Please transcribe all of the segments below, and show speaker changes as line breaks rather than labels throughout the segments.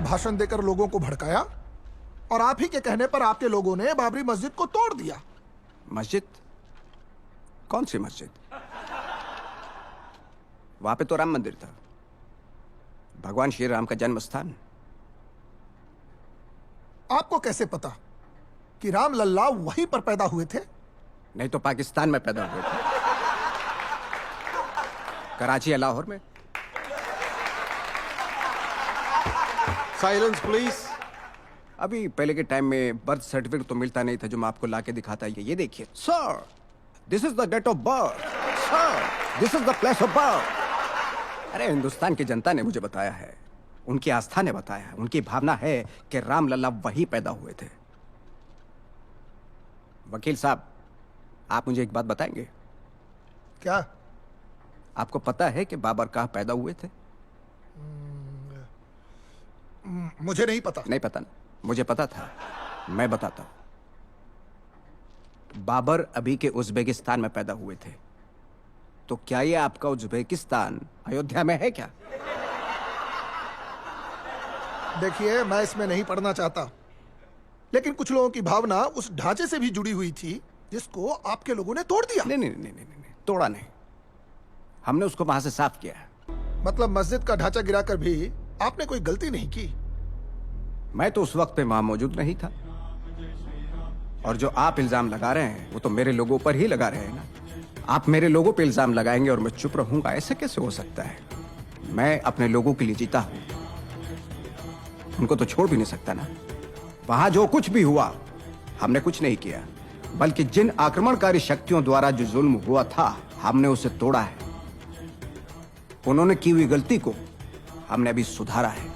भाषण देकर लोगों को भड़काया और आप ही के कहने पर आपके लोगों ने बाबरी मस्जिद को तोड़ दिया।
मस्जिद? कौन सी मस्जिद? वहां पे तो राम मंदिर था, भगवान श्री राम का जन्म स्थान।
आपको कैसे पता कि राम लल्ला वहीं पर पैदा हुए थे?
नहीं तो पाकिस्तान में पैदा हुए थे, कराची या लाहौर में।
Silence please.
अभी पहले के टाइम में बर्थ सर्टिफिकेट तो मिलता नहीं था जो मैं आपको लाके दिखाता। ये देखिए sir, this is the date of birth, sir this is the place of birth. अरे हिंदुस्तान की जनता ने मुझे बताया है, उनकी आस्था ने बताया है, उनकी भावना है कि राम लल्ला वहीं पैदा हुए थे। वकील साहब, आप मुझे एक बात बताएंगे?
क्या?
आपको पता है कि बाबर कहाँ पैदा हुए थे?
मुझे नहीं पता।
नहीं पता ना? मुझे पता था, मैं बताता हूं। बाबर अभी के उज्बेकिस्तान में पैदा हुए थे। तो क्या ये आपका उज्बेकिस्तान अयोध्या में है क्या?
देखिए, मैं इसमें नहीं पढ़ना चाहता, लेकिन कुछ लोगों की भावना उस ढांचे से भी जुड़ी हुई थी जिसको आपके लोगों ने तोड़ दिया।
नहीं नहीं नहीं नहीं नहीं, तोड़ा नहीं, हमने उसको वहां से साफ किया है।
मतलब मस्जिद का ढांचा गिराकर भी आपने कोई गलती नहीं की?
मैं तो उस वक्त पे वहां मौजूद नहीं था, और जो आप इल्जाम लगा रहे हैं वो तो मेरे लोगों पर ही लगा रहे हैं ना। आप मेरे लोगों पे इल्जाम लगाएंगे और मैं चुप रहूंगा, ऐसे कैसे हो सकता है? मैं अपने लोगों के लिए जीता हूं, उनको तो छोड़ भी नहीं सकता ना। वहां जो कुछ भी हुआ हमने कुछ नहीं किया, बल्कि जिन आक्रमणकारी शक्तियों द्वारा जो जुल्म हुआ था हमने उसे तोड़ा है। उन्होंने की हुई गलती को हमने अभी सुधारा है।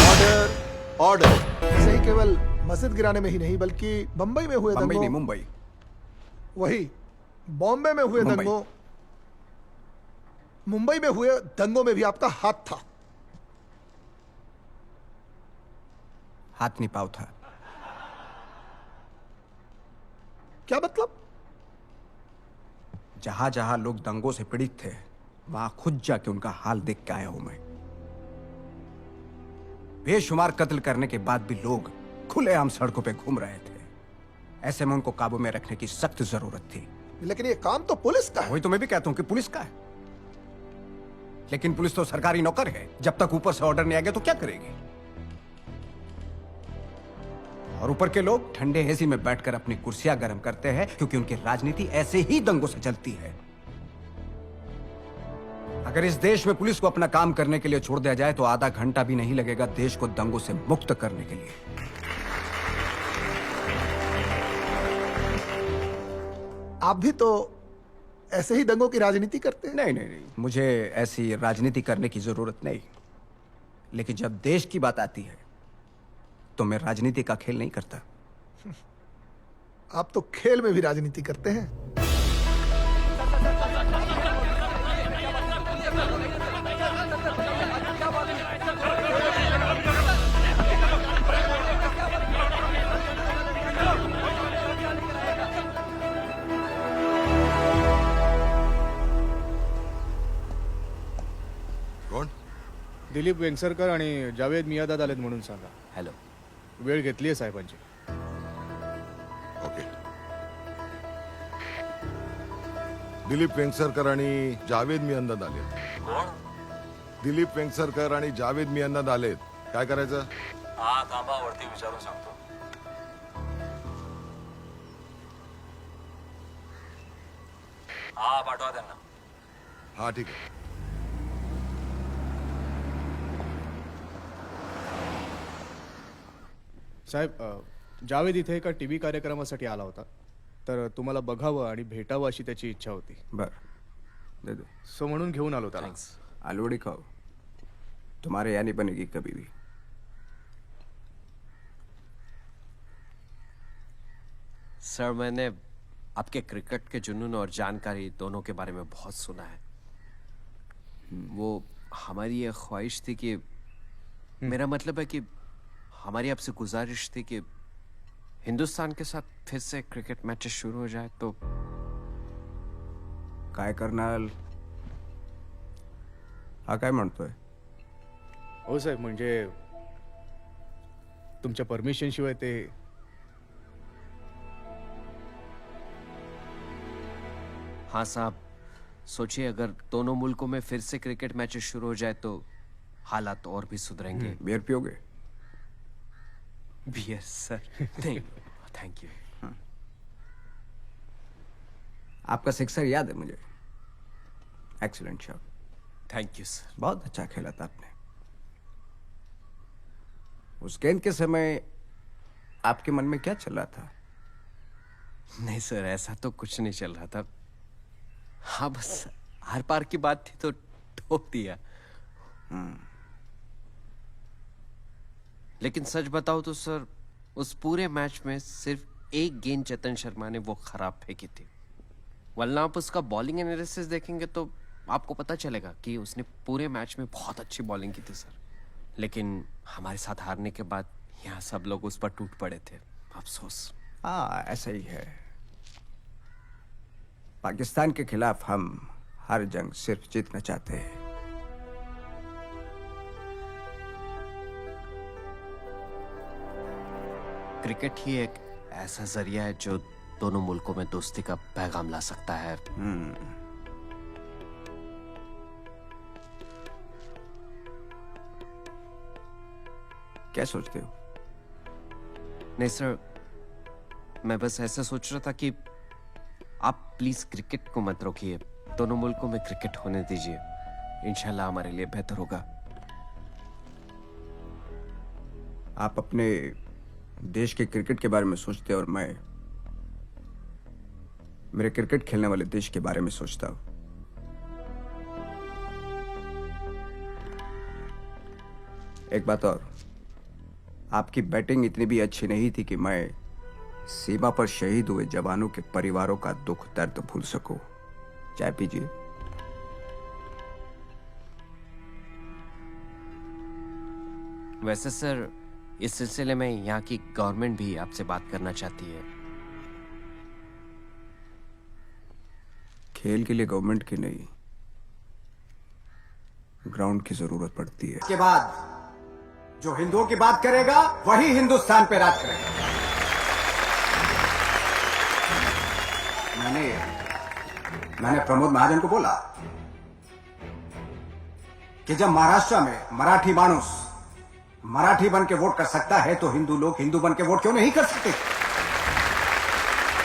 Order order.
इसे ही केवल मस्जिद गिराने में ही नहीं बल्कि बंबई में हुए
बंबई नहीं,
दंगों,
मुंबई।
वही बॉम्बे में हुए
मुंबई।
दंगों, मुंबई में हुए दंगों में भी आपका हाथ था।
हाथ नहीं पाँव था।
क्या मतलब?
जहां जहां लोग दंगों से पीड़ित थे वहां खुद जाके उनका हाल देख के आया हूं मैं। बेशुमार कत्ल करने के बाद भी लोग खुलेआम सड़कों पे घूम रहे थे। ऐसे में उनको काबू में रखने की सख्त जरूरत थी।
लेकिन ये काम तो पुलिस का है।
वही तो मैं भी कहता हूं कि पुलिस का है, लेकिन पुलिस तो सरकारी नौकर है। जब तक ऊपर से ऑर्डर नहीं आ गया तो क्या करेगी? और ऊपर के लोग ठंडे एसी में बैठकर अपनी कुर्सियां गर्म करते हैं, क्योंकि उनकी राजनीति ऐसे ही दंगों से चलती है। अगर इस देश में पुलिस को अपना काम करने के लिए छोड़ दिया जाए तो आधा घंटा भी नहीं लगेगा देश को दंगों से मुक्त करने के लिए।
आप भी तो ऐसे ही दंगों की राजनीति करते हैं।
नहीं नहीं नहीं, मुझे ऐसी राजनीति करने की जरूरत नहीं, लेकिन जब देश की बात आती है तो मैं राजनीति का खेल नहीं करता।
आप तो खेल में भी राजनीति करते हैं।
कोण?
दिलीप वेंगसरकर आणि जावेद मियादाद आलेत म्हणून सांगा.
हेलो.
वेळ घेतली आहे साहेबांची.
ओके. दिलीप वेंगसरकर आणि जावेद मियांदाद आलेत. दिलीप वेंगसरकर आणि जावेद मियांदाद आलेत. काय करायचं?
हा थांबा, वरती विचारून सांगतो. हा पाठवा त्यांना.
हा ठीक आहे.
साहेब, जावेद इथे एका टीव्ही कार्यक्रमासाठी आला होता, तर तुम्हाला बघावं आणि भेटावं अशी त्याची इच्छा होती.
बर, दे दो.
सो म्हणून घेऊन आलो त्याला.
आलू वड़ी खाओ, तुम्हारे यहाँ नहीं बनेगी कभी भी.
सर, मैंने आपके क्रिकेट के जुनून और जानकारी दोनों के बारे में बहुत सुना है. वो हमारी ये ख्वाहिश थी कि, मेरा मतलब है कि हमारी आपसे गुजारिश थी कि हिंदुस्तान के साथ फिर से क्रिकेट मैचेस शुरू हो जाए तो.
काय कर्नल, हा काय म्हणतोय?
हो साहेब, म्हणजे तुमच्या परमिशन शिवाय ते
हाँ साहब, सोचिए अगर दोनों मुल्कों में फिर से क्रिकेट मैचेस शुरू हो जाए तो हालात और भी सुधरेंगे।
बियर पियोगे?
Beer sir? नहीं, थैंक यू।
आपका सिक्सर याद है मुझे। Excellent shot.
Thank you sir.
बहुत अच्छा खेला था आपने। उस गेंद के समय आपके मन में क्या चल रहा था?
नहीं सर, ऐसा तो कुछ नहीं चल रहा था। हाँ, बस हर पार की बात थी तो ठोक दिया। लेकिन सच बताओ तो सर, उस पूरे मैच में सिर्फ एक गेंद चेतन शर्मा ने वो खराब फेंकी थी, वरना आप उसका बॉलिंग एनालिसिस देखेंगे तो आपको पता चलेगा कि उसने पूरे मैच में बहुत अच्छी बॉलिंग की थी सर। लेकिन हमारे साथ हारने के बाद यहाँ सब लोग उस पर टूट पड़े थे। अफसोस।
हाँ, ऐसा ही है। पाकिस्तान के खिलाफ हम हर जंग सिर्फ जीतना चाहते हैं।
क्रिकेट ही एक ऐसा जरिया है जो दोनों मुल्कों में दोस्ती का पैगाम ला सकता है।
क्या सोचते हो?
नहीं सर, मैं बस ऐसा सोच रहा था कि आप प्लीज क्रिकेट को मत रोकिए, दोनों मुल्कों में क्रिकेट होने दीजिए। इंशाल्लाह हमारे लिए बेहतर होगा।
आप अपने देश के क्रिकेट के बारे में सोचते हैं और मैं मेरे क्रिकेट खेलने वाले देश के बारे में सोचता हूं। एक बात और, आपकी बैटिंग इतनी भी अच्छी नहीं थी कि मैं सीमा पर शहीद हुए जवानों के परिवारों का दुख दर्द भूल सकूं। चाय पीजिए।
वैसे सर, इस सिलसिले में यहाँ की गवर्नमेंट भी आपसे बात करना चाहती है।
खेल के लिए गवर्नमेंट की नहीं, ग्राउंड की जरूरत पड़ती है। के बाद जो हिंदुओं की बात करेगा वही हिंदुस्तान पे राज करेगा। मैंने प्रमोद महाजन को बोला कि जब महाराष्ट्र में मराठी मानुस मराठी बन के वोट कर सकता है तो हिंदू लोग हिंदू बन के वोट क्यों नहीं कर सकते?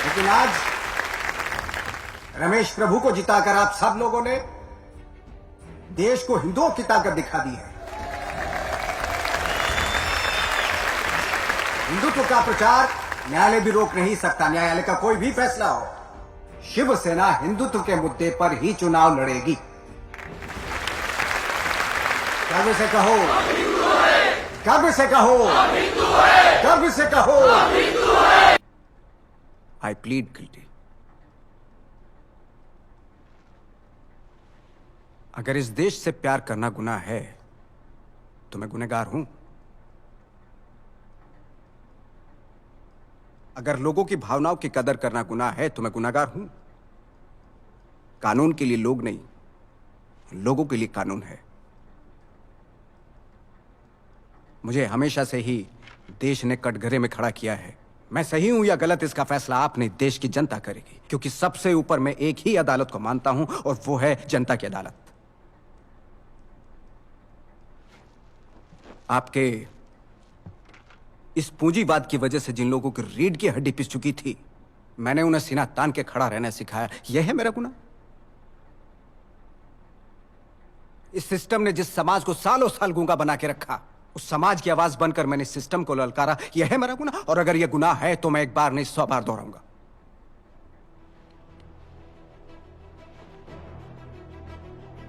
लेकिन आज रमेश प्रभु को जिताकर आप सब लोगों ने देश को हिंदुओं की ताकत दिखा दी है। हिंदुत्व का प्रचार न्यायालय भी रोक नहीं सकता। न्यायालय का कोई भी फैसला हो, शिवसेना हिंदुत्व के मुद्दे पर ही चुनाव लड़ेगी। गर्व से कहो, गर्व से कहो, गर्व से कहो, आई प्लीड गिल्टी। अगर इस देश से प्यार करना गुनाह है तो मैं गुनहगार हूं। अगर लोगों की भावनाओं की कदर करना गुनाह है तो मैं गुनहगार हूं। कानून के लिए लोग नहीं, लोगों के लिए कानून है। मुझे हमेशा से ही देश ने कटघरे में खड़ा किया है। मैं सही हूं या गलत, इसका फैसला आपने देश की जनता करेगी, क्योंकि सबसे ऊपर मैं एक ही अदालत को मानता हूं और वो है जनता की अदालत। आपके इस पूंजीवाद की वजह से जिन लोगों की रीढ़ की हड्डी पिस चुकी थी, मैंने उन्हें सीना तान के खड़ा रहना सिखाया। यह है मेरा गुनाह? इस सिस्टम ने जिस समाज को सालों साल गूंगा बना के रखा, उस समाज की आवाज बनकर मैंने सिस्टम को ललकारा। यह है मेरा गुनाह? और अगर यह गुनाह है तो मैं एक बार नहीं 100 बार दोहराऊंगा।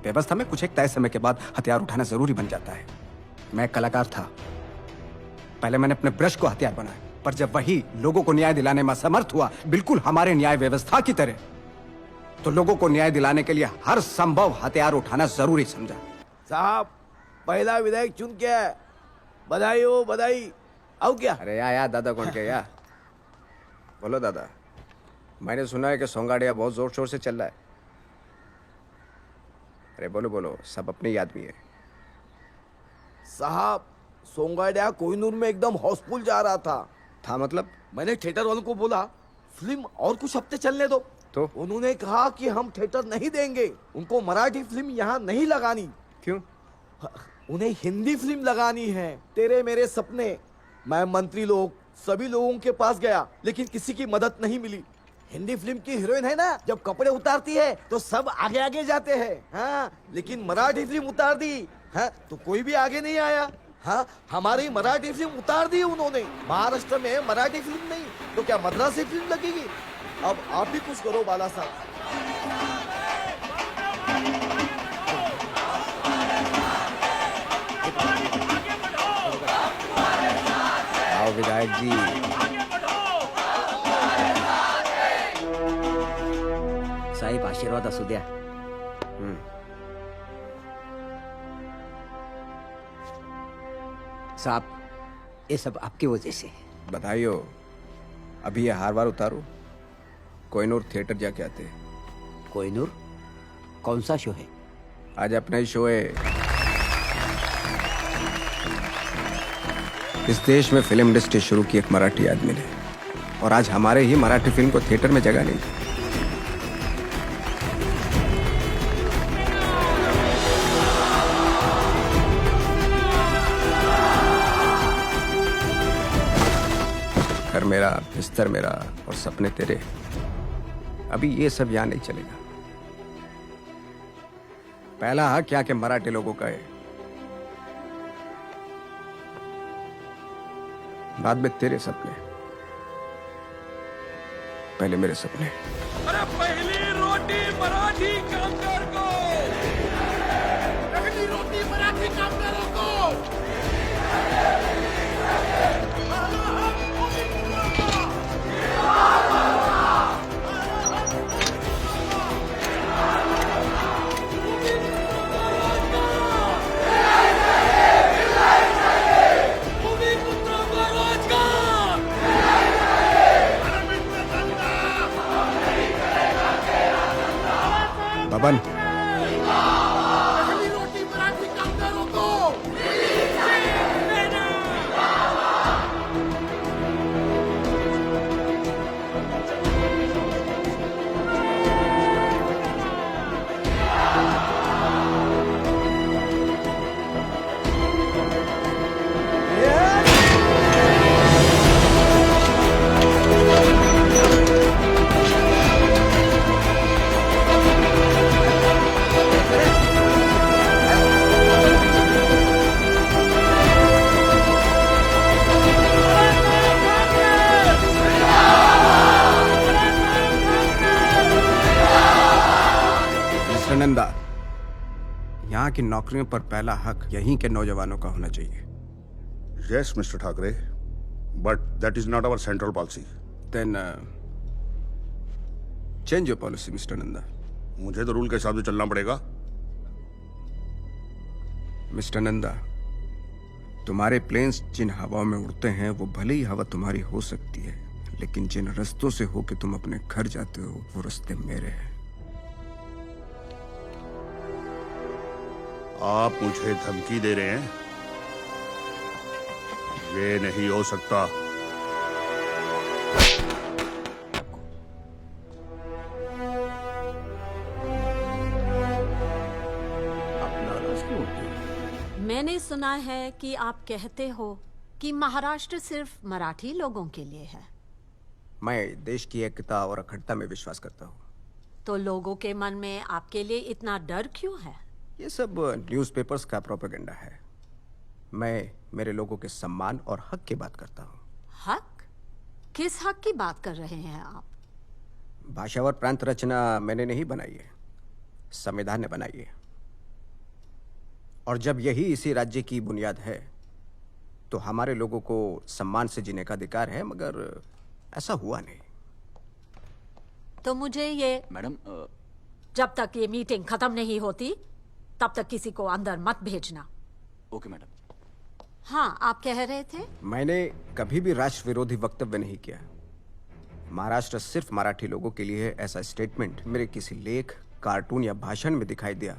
व्यवस्था में कुछ एक तय समय के बाद हथियार उठाना जरूरी बन जाता है। मैं कलाकार था, पहले मैंने अपने ब्रश को हथियार बनाया, पर जब वही लोगों को न्याय दिलाने में असमर्थ हुआ, बिल्कुल हमारे न्याय व्यवस्था की तरह, तो लोगों को न्याय दिलाने के लिए हर संभव हथियार उठाना जरूरी समझा।
साहब, पहला विधायक चुन के आया। बधाई हो, बधाई। आओ क्या?
अरे या दादा कौन के या? बोलो दादा। मैंने सुना है कि सोंगाड़िया बहुत जोर शोर से चल रहा है। अरे बोलो बोलो, सब अपने ही आदमी है।
साहब, सोंगाड्या कोहिनूर में एकदम हाउसफुल जा रहा था
मतलब?
मैंने थिएटर वालों को बोला फिल्म और कुछ हफ्ते चलने दो,
तो
उन्होंने कहा कि हम थिएटर नहीं देंगे, उनको मराठी फिल्म यहाँ नहीं लगानी,
क्यों?
उन्हें हिंदी फिल्म लगानी है। तेरे मेरे सपने। मैं मंत्री लोग सभी लोगों के पास गया, लेकिन किसी की मदद नहीं मिली। हिंदी फिल्म की हीरोइन है ना, जब कपड़े उतारती है तो सब आगे आगे जाते हैं, हाँ, लेकिन मराठी फिल्म उतार दी, हाँ, तो कोई भी आगे नहीं आया। हाँ, हमारी मराठी फिल्म उतार दी उन्होंने। महाराष्ट्र में मराठी फिल्म नहीं तो क्या मद्रासी फिल्म लगेगी? अब आप भी कुछ करो बाला साहब।
आओ विधायक जी।
साहेब आशीर्वाद असू द्या। साहब, ये सब आपकी वजह से।
बधाई हो। अभी ये हार बार उतारो, कोहिनूर थिएटर जाके आते हैं।
कोहिनूर? कौन सा शो है?
आज अपना ही शो है। इस देश में फिल्म इंडस्ट्री शुरू की एक मराठी आदमी ने, और आज हमारे ही मराठी फिल्म को थिएटर में जगह नहीं दी। घर मेरा, बिस्तर मेरा और सपने तेरे। अभी ये सब यहां नहीं चलेगा। पहला हक क्या के मराठी लोगों का है, बाद में तेरे सपने, पहले मेरे सपने।
अरे पहली रोटी मराठी कामगार को, पहली रोटी मराठी कामगारों को।
बबन,
पहली रोटी मराठी कामगारों को।
मिस्टर नंदा, यहाँ की नौकरियों पर पहला हक यहीं के नौजवानों का होना चाहिए।
Yes, Mr. Thackeray, but that is not our central policy.
Then change your policy, Mr. Nanda.
मुझे तो रूल के हिसाब से चलना पड़ेगा।
मिस्टर नंदा, तुम्हारे प्लेन्स जिन हवाओं में उड़ते हैं वो भले ही हवा तुम्हारी हो सकती है, लेकिन जिन रास्तों से होके तुम अपने घर जाते हो वो रास्ते मेरे हैं।
आप मुझे धमकी दे रहे हैं? ये नहीं हो सकता।
मैंने सुना है कि आप कहते हो कि महाराष्ट्र सिर्फ मराठी लोगों के लिए है।
मैं देश की एकता और अखंडता में विश्वास करता हूँ।
तो लोगों के मन में आपके लिए इतना डर क्यों है?
ये सब न्यूज़पेपर्स का प्रोपेगेंडा है। मैं मेरे लोगों के सम्मान और हक की बात करता हूँ।
हक? किस हक की बात कर रहे हैं आप?
भाषा और प्रांत रचना मैंने नहीं बनाई है, संविधान ने बनाई है। और जब यही इसी राज्य की बुनियाद है तो हमारे लोगों को सम्मान से जीने का अधिकार है, मगर ऐसा हुआ नहीं।
तो मुझे ये
मैडम,
जब तक ये मीटिंग खत्म नहीं होती तब तक किसी को अंदर मत भेजना।
Okay madam.
हाँ, आप कह रहे थे?
मैंने कभी भी राष्ट्र विरोधी वक्तव्य नहीं किया। महाराष्ट्र सिर्फ मराठी लोगों के लिए है, ऐसा स्टेटमेंट मेरे किसी लेख, कार्टून या भाषण में दिखाई दिया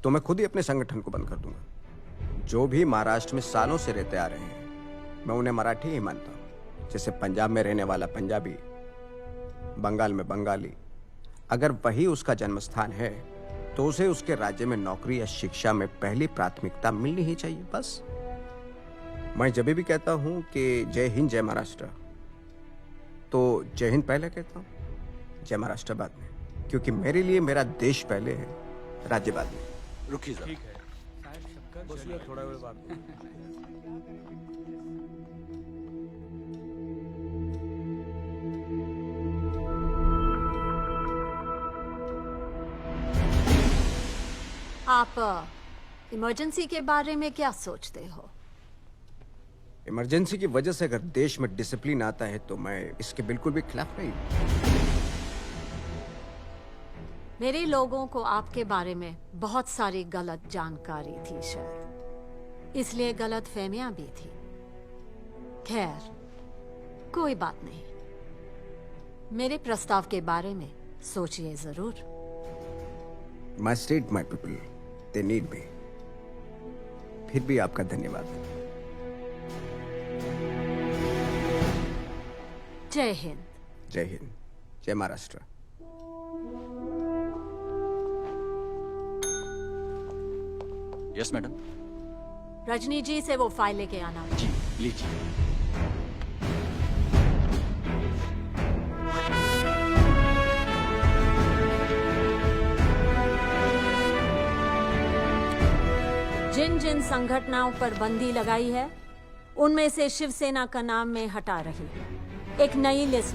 तो मैं खुद ही अपने संगठन को बंद कर दूंगा। जो भी महाराष्ट्र में सालों से रहते आ रहे हैं, मैं उन्हें मराठी ही मानता हूं। जैसे पंजाब में रहने वाला पंजाबी, बंगाल में बंगाली, अगर वही उसका जन्म स्थान है तो उसे उसके राज्य में नौकरी या शिक्षा में पहली प्राथमिकता मिलनी ही चाहिए। बस मैं जब भी कहता हूं कि जय हिंद जय महाराष्ट्र, तो जय हिंद पहले कहता हूं, जय महाराष्ट्र बाद में, क्योंकि मेरे लिए मेरा देश पहले है, राज्य बाद में।
रुकिए जरा।
आप इमरजेंसी के बारे में क्या सोचते हो?
इमरजेंसी की वजह से अगर देश में डिसिप्लिन आता है तो मैं इसके बिल्कुल भी खिलाफ नहीं हूं।
मेरे लोगों को आपके बारे में बहुत सारी गलत जानकारी थी शायद, इसलिए गलत फहमियां भी थी। खैर, कोई बात नहीं। मेरे प्रस्ताव के बारे में सोचिए जरूर।
My state my people, they need me. फिर भी आपका धन्यवाद।
जय हिंद।
जय हिंद, जय महाराष्ट्र।
Yes madam.
रजनी जी से वो फाइल लेके आना।
जी लीजिए।
जिन जिन संगठनों पर बंदी लगाई है, उनमें से शिवसेना का नाम मैं हटा रही हूं। एक नई लिस्ट